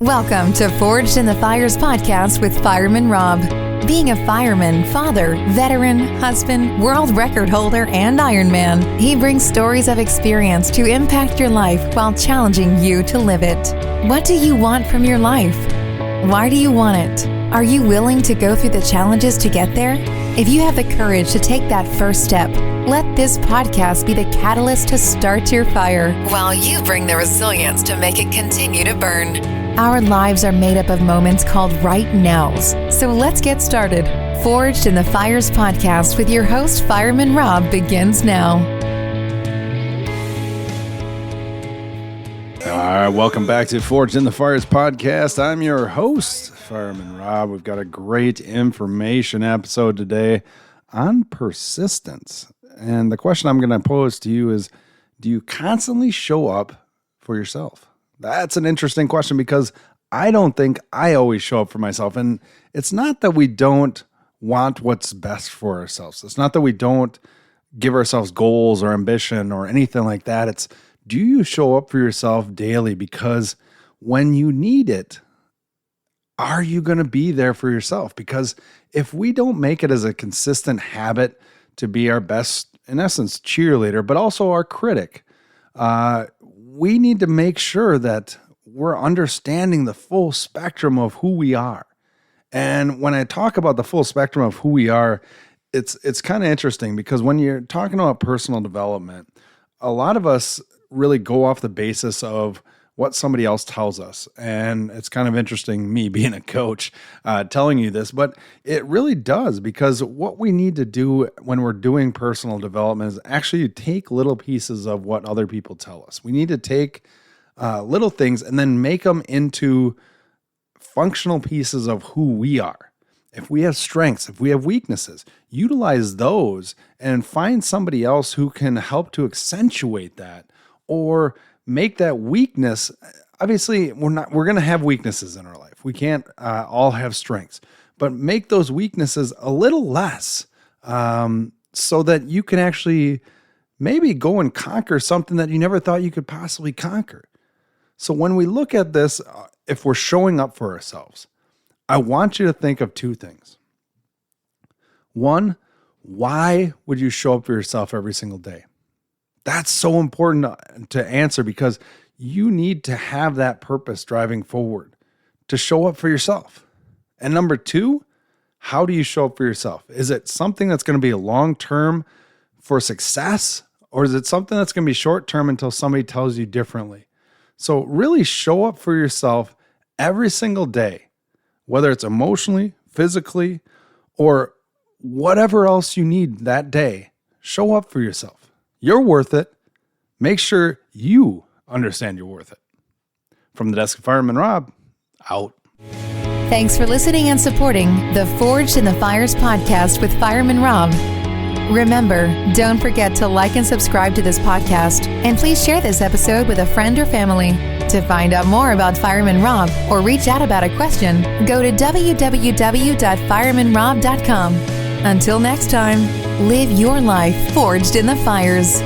Welcome to Forged in the Fires podcast with Fireman Rob. Being a fireman, father, veteran, husband, world record holder, and Ironman, he brings stories of experience to impact your life while challenging you to live it. What do you want from your life? Why do you want it? Are you willing to go through the challenges to get there? If you have the courage to take that first step, let this podcast be the catalyst to start your fire, while you bring the resilience to make it continue to burn. Our lives are made up of moments called right nows. So let's get started. Forged in the Fires podcast with your host, Fireman Rob, begins now. All right, welcome back to Forged in the Fires podcast. I'm your host, Fireman Rob. We've got a great information episode today on persistence. And the question I'm going to pose to you is, do you constantly show up for yourself? That's an interesting question because I don't think I always show up for myself. And it's not that we don't want what's best for ourselves. It's not that we don't give ourselves goals or ambition or anything like that. It's, do you show up for yourself daily? Because when you need it, are you going to be there for yourself? Because if we don't make it as a consistent habit to be our best, in essence, cheerleader, but also our critic, we need to make sure that we're understanding the full spectrum of who we are. And when I talk about the full spectrum of who we are, it's kind of interesting because when you're talking about personal development, a lot of us really go off the basis of what somebody else tells us. And it's kind of interesting, me being a coach, telling you this, but it really does, because what we need to do when we're doing personal development is actually take little pieces of what other people tell us. We need to take little things and then make them into functional pieces of who we are. If we have strengths, if we have weaknesses, utilize those and find somebody else who can help to accentuate that or make that weakness. Obviously, we're going to have weaknesses in our life. We can't all have strengths, but make those weaknesses a little less so that you can actually maybe go and conquer something that you never thought you could possibly conquer. So when we look at this, if we're showing up for ourselves, I want you to think of two things. One, why would you show up for yourself every single day? That's so important to answer because you need to have that purpose driving forward to show up for yourself. And number two, how do you show up for yourself? Is it something that's going to be a long-term for success, or is it something that's going to be short-term until somebody tells you differently? So really show up for yourself every single day, whether it's emotionally, physically, or whatever else you need that day. Show up for yourself. You're worth it. Make sure you understand you're worth it. From the desk of Fireman Rob, out. Thanks for listening and supporting the Forged in the Fires podcast with Fireman Rob. Remember, don't forget to like and subscribe to this podcast, and please share this episode with a friend or family. To find out more about Fireman Rob or reach out about a question, go to www.firemanrob.com. Until next time, live your life forged in the fires.